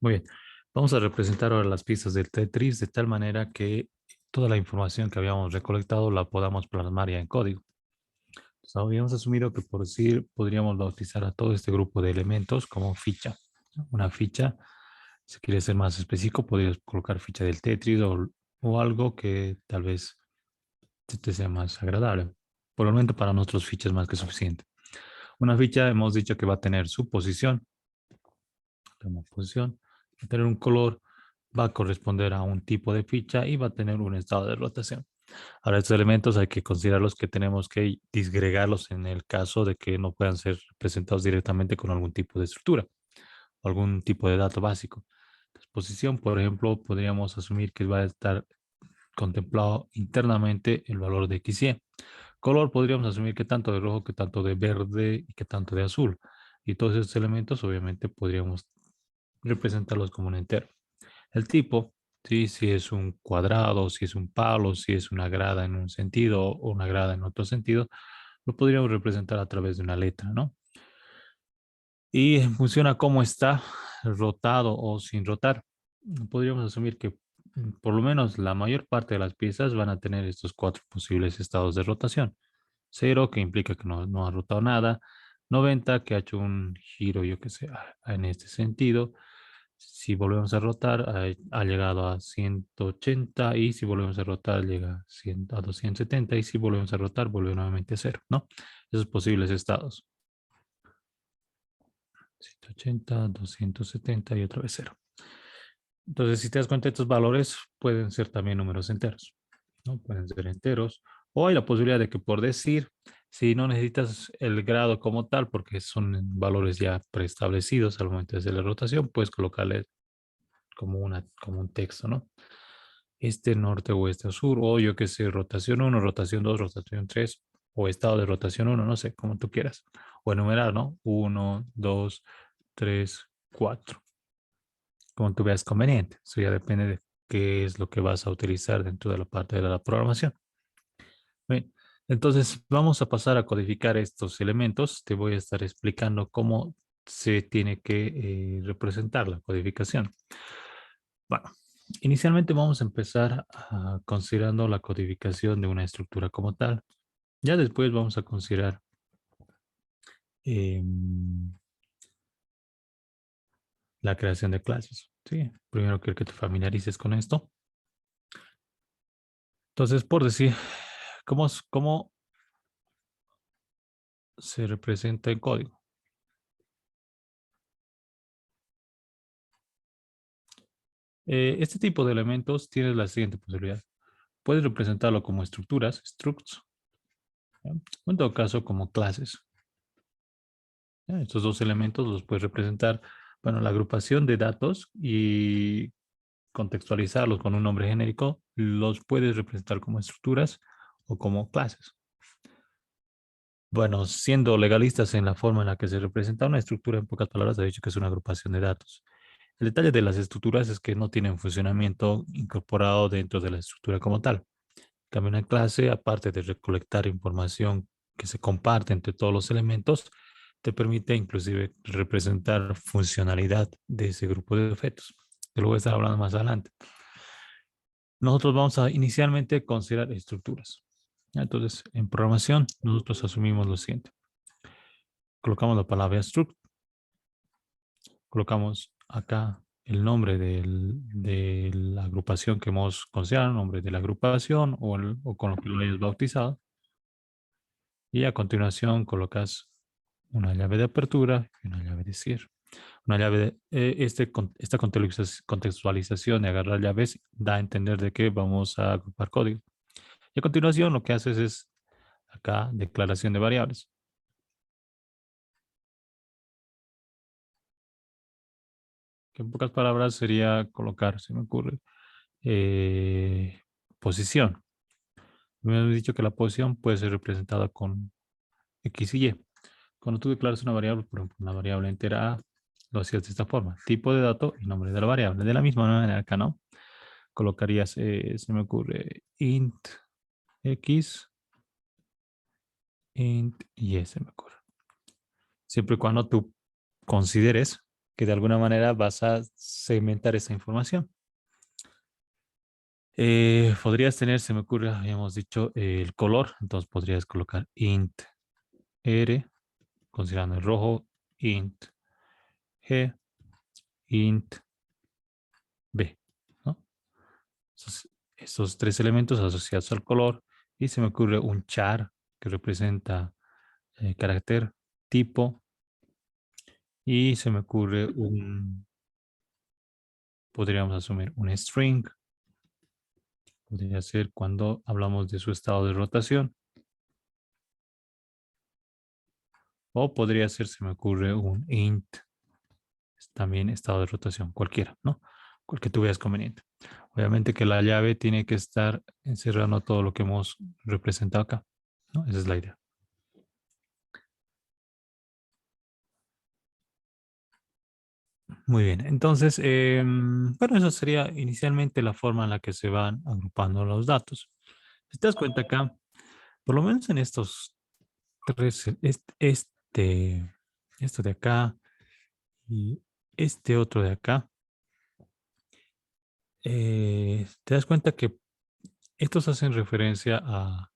Muy bien. Vamos a representar ahora las piezas del Tetris de tal manera que toda la información que habíamos recolectado la podamos plasmar ya en código. Entonces, habíamos asumido que por decir podríamos bautizar a todo este grupo de elementos como ficha, ¿no? Una ficha, si quieres ser más específico, podrías colocar ficha del Tetris o algo que tal vez te sea más agradable. Por el momento para nosotros ficha es más que suficiente. Una ficha hemos dicho que va a tener su posición, como posición, va a tener un color, va a corresponder a un tipo de ficha y va a tener un estado de rotación. Ahora, estos elementos hay que considerarlos que tenemos que disgregarlos en el caso de que no puedan ser representados directamente con algún tipo de estructura o algún tipo de dato básico. Entonces, posición, por ejemplo, podríamos asumir que va a estar contemplado internamente el valor de X, Y. Color, podríamos asumir que tanto de rojo, que tanto de verde y que tanto de azul. Y todos estos elementos, obviamente, podríamos representarlos como un entero. El tipo, ¿sí? Si es un cuadrado, si es un palo, si es una grada en un sentido o una grada en otro sentido, lo podríamos representar a través de una letra, ¿no? Y en función a cómo está rotado o sin rotar, podríamos asumir que por lo menos la mayor parte de las piezas van a tener estos cuatro posibles estados de rotación. Cero, que implica que no ha rotado nada. 90, que ha hecho un giro, yo que sé, en este sentido. Si volvemos a rotar, ha llegado a 180 y si volvemos a rotar, llega a 270 y si volvemos a rotar, vuelve nuevamente a cero, ¿no? Esos posibles estados. 180, 270 y otra vez cero. Entonces, si te das cuenta, estos valores pueden ser también números enteros, ¿no? Pueden ser enteros. O hay la posibilidad de que por decir, si no necesitas el grado como tal, porque son valores ya preestablecidos al momento de hacer la rotación, puedes colocarle como un texto, ¿no? Este, norte, oeste o sur, o yo que sé, rotación uno, rotación 2, rotación 3, o estado de rotación uno, no sé, como tú quieras. O enumerar, ¿no? Uno, 2, 3, 4, como tú veas conveniente. Eso ya depende de qué es lo que vas a utilizar dentro de la parte de la programación. Bien, entonces vamos a pasar a codificar estos elementos. Te voy a estar explicando cómo se tiene que representar la codificación. Bueno, inicialmente vamos a empezar considerando la codificación de una estructura como tal. Ya después vamos a considerar em, la creación de clases. ¿Sí? Primero quiero que te familiarices con esto. Entonces, por decir, ¿cómo se representa en código? Este tipo de elementos tiene la siguiente posibilidad. Puedes representarlo como estructuras, structs, ¿ya? O en todo caso como clases. ¿Ya? Estos dos elementos los puedes representar, bueno, la agrupación de datos y contextualizarlos con un nombre genérico, los puedes representar como estructuras o como clases. Bueno, siendo legalistas en la forma en la que se representa una estructura, en pocas palabras, he dicho que es una agrupación de datos. El detalle de las estructuras es que no tienen funcionamiento incorporado dentro de la estructura como tal. Cambio, una clase, aparte de recolectar información que se comparte entre todos los elementos, te permite inclusive representar funcionalidad de ese grupo de objetos. Te lo voy a estar hablando más adelante. Nosotros vamos a inicialmente considerar estructuras. Entonces, en programación, nosotros asumimos lo siguiente. Colocamos la palabra struct, colocamos acá el nombre de la agrupación que hemos considerado, el nombre de la agrupación o con lo que lo hayas bautizado. Y a continuación colocas una llave de apertura y una llave de cierre. Una llave de, esta contextualización de agarrar llaves da a entender de que vamos a agrupar código. Y a continuación lo que haces es acá declaración de variables. Que en pocas palabras sería colocar, se me ocurre, eh, posición. Me han dicho que la posición puede ser representada con X y Y. Cuando tú declaras una variable, por ejemplo, una variable entera A, lo hacías de esta forma: tipo de dato y nombre de la variable. De la misma manera acá, ¿no? Colocarías, se me ocurre, int X, int Y, se me ocurre. Siempre y cuando tú consideres que de alguna manera vas a segmentar esa información. Podrías tener, se me ocurre, habíamos dicho, el color. Entonces podrías colocar int R, considerando el rojo, int G, int B, ¿no? Esos tres elementos asociados al color. Y se me ocurre un char que representa carácter, tipo. Y se me ocurre podríamos asumir un string. Podría ser cuando hablamos de su estado de rotación. O podría ser, se me ocurre, un int, también estado de rotación, cualquiera, ¿no? Cual que tú veas conveniente. Obviamente que la llave tiene que estar encerrando todo lo que hemos representado acá, ¿no? Esa es la idea. Muy bien, entonces, bueno, eso sería inicialmente la forma en la que se van agrupando los datos. Si te das cuenta acá, por lo menos en estos tres, esto de acá y este otro de acá, te das cuenta que estos hacen referencia a,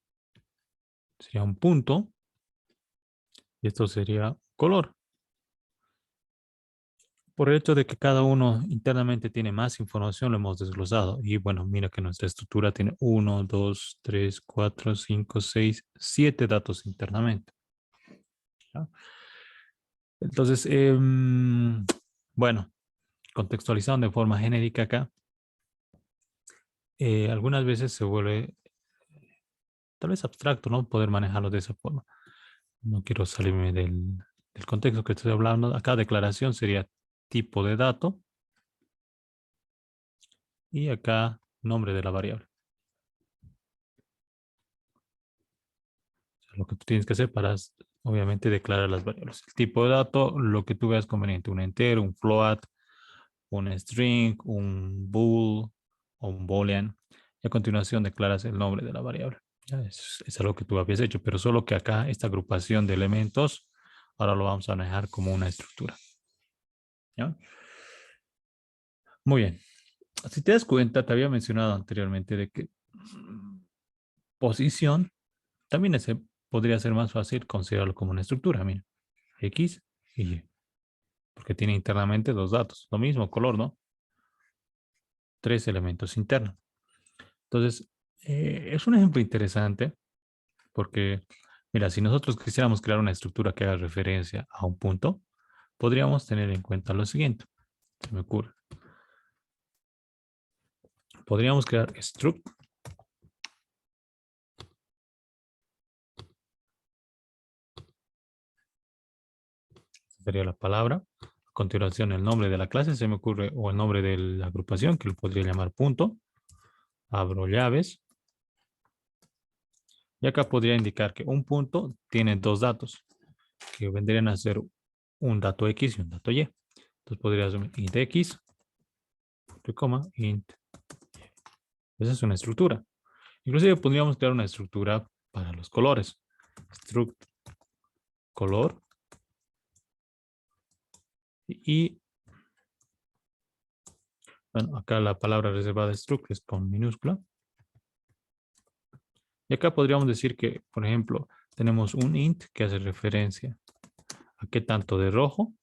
sería un punto, y esto sería color. Por el hecho de que cada uno internamente tiene más información, lo hemos desglosado. Y bueno, mira que nuestra estructura tiene 1, 2, 3, 4, 5, 6, 7 datos internamente. ¿Ya? Entonces, bueno, contextualizando de forma genérica acá, algunas veces se vuelve tal vez abstracto, ¿no? Poder manejarlo de esa forma. No quiero salirme del contexto que estoy hablando. Acá declaración sería tipo de dato y acá nombre de la variable. O sea, lo que tú tienes que hacer para, obviamente, declarar las variables. El tipo de dato, lo que tú veas conveniente, un entero, un float, un string, un bool o un boolean. Y a continuación declaras el nombre de la variable. Ya, es algo que tú habías hecho, pero solo que acá esta agrupación de elementos, ahora lo vamos a manejar como una estructura. ¿Ya? Muy bien. Si te das cuenta, te había mencionado anteriormente de que posición también podría ser más fácil considerarlo como una estructura. Mira, X y Y, porque tiene internamente dos datos. Lo mismo, color, ¿no? Tres elementos internos. Entonces, es un ejemplo interesante porque, mira, si nosotros quisiéramos crear una estructura que haga referencia a un punto, podríamos tener en cuenta lo siguiente. Se me ocurre. Podríamos crear struct. Sería la palabra. A continuación, el nombre de la clase se me ocurre, o el nombre de la agrupación, que lo podría llamar punto. Abro llaves. Y acá podría indicar que un punto tiene dos datos, que vendrían a ser un dato X y un dato Y. Entonces podría asumir int X, punto y coma, int. Esa es una estructura. Inclusive podríamos crear una estructura para los colores. Struct color. Y bueno, acá la palabra reservada struct es con minúscula. Y acá podríamos decir que, por ejemplo, tenemos un int que hace referencia a qué tanto de rojo,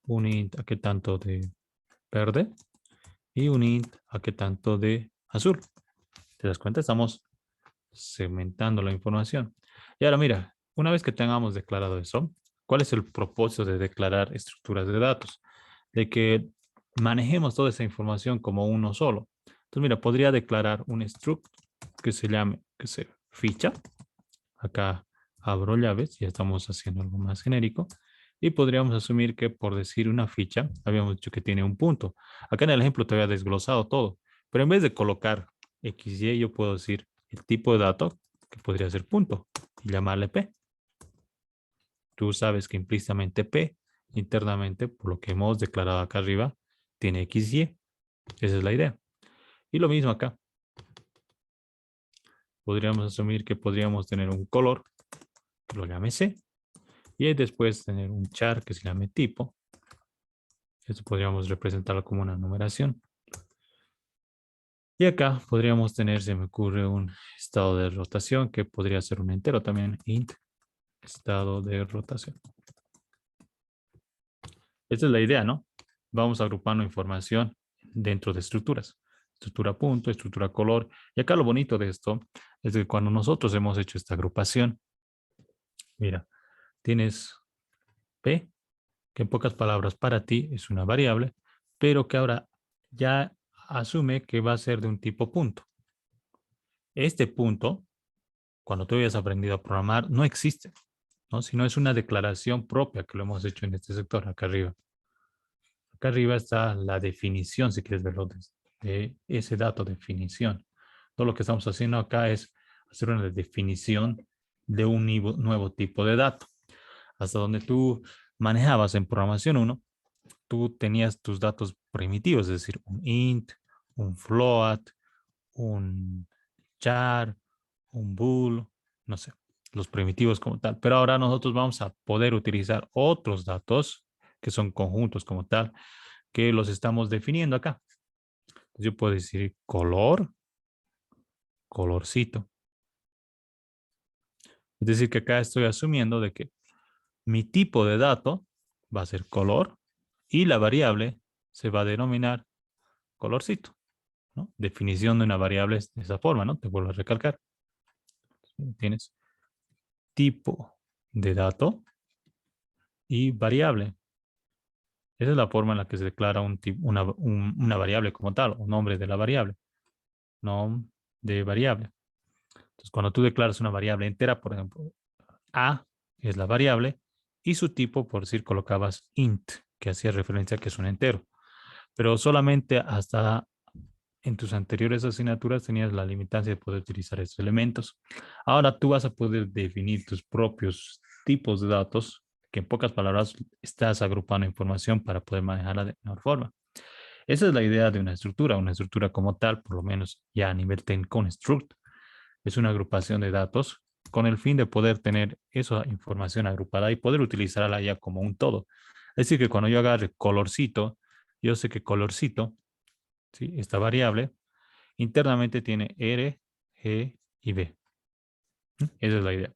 un int a qué tanto de verde y un int a qué tanto de azul. ¿Te das cuenta? Estamos segmentando la información. Y ahora mira, una vez que tengamos declarado eso, ¿cuál es el propósito de declarar estructuras de datos? De que manejemos toda esa información como uno solo. Entonces mira, podría declarar un struct que se llame, que se ficha. Acá abro llaves, ya estamos haciendo algo más genérico. Y podríamos asumir que por decir una ficha, habíamos dicho que tiene un punto. Acá en el ejemplo te había desglosado todo. Pero en vez de colocar XY, yo puedo decir el tipo de dato, que podría ser punto, y llamarle P. Tú sabes que implícitamente P, internamente, por lo que hemos declarado acá arriba, tiene XY. Esa es la idea. Y lo mismo acá. Podríamos asumir que podríamos tener un color, que lo llame C, y después tener un char que se llame tipo, Esto podríamos representarlo como una numeración. Y acá podríamos tener, se me ocurre, un estado de rotación que podría ser un entero también, int, estado de rotación. Esta es la idea, ¿no? Vamos agrupando información dentro de estructuras. Estructura punto, estructura color. Y acá lo bonito de esto es que cuando nosotros hemos hecho esta agrupación, mira, tienes P, que en pocas palabras para ti es una variable, pero que ahora ya asume que va a ser de un tipo punto. Este punto, cuando tú hayas aprendido a programar, no existe, ¿no? Sino es una declaración propia que lo hemos hecho en este sector, acá arriba. Acá arriba está la definición, si quieres verlo, de ese dato, definición. Todo lo que estamos haciendo acá es hacer una definición de un nuevo tipo de dato. Hasta donde tú manejabas en programación 1, tú tenías tus datos primitivos, es decir, un int, un float, un char, un bool, no sé, los primitivos como tal. Pero ahora nosotros vamos a poder utilizar otros datos que son conjuntos como tal, que los estamos definiendo acá. Entonces yo puedo decir color, colorcito. Es decir, que acá estoy asumiendo de que mi tipo de dato va a ser color y la variable se va a denominar colorcito, ¿no? Definición de una variable es de esa forma, ¿no? Te vuelvo a recalcar. Tienes tipo de dato y variable. Esa es la forma en la que se declara una variable como tal, o nombre de la variable, nombre de variable. Entonces, cuando tú declaras una variable entera, por ejemplo, A es la variable y su tipo, por decir, colocabas int, que hacía referencia a que es un entero. Pero solamente hasta en tus anteriores asignaturas tenías la limitancia de poder utilizar estos elementos. Ahora tú vas a poder definir tus propios tipos de datos, que en pocas palabras estás agrupando información para poder manejarla de mejor forma. Esa es la idea de una estructura como tal, por lo menos ya a nivel técnico, un struct. Es una agrupación de datos con el fin de poder tener esa información agrupada y poder utilizarla ya como un todo. Es decir, que cuando yo agarre colorcito, yo sé que colorcito, ¿sí? Esta variable, internamente tiene R, G y B. Esa es la idea.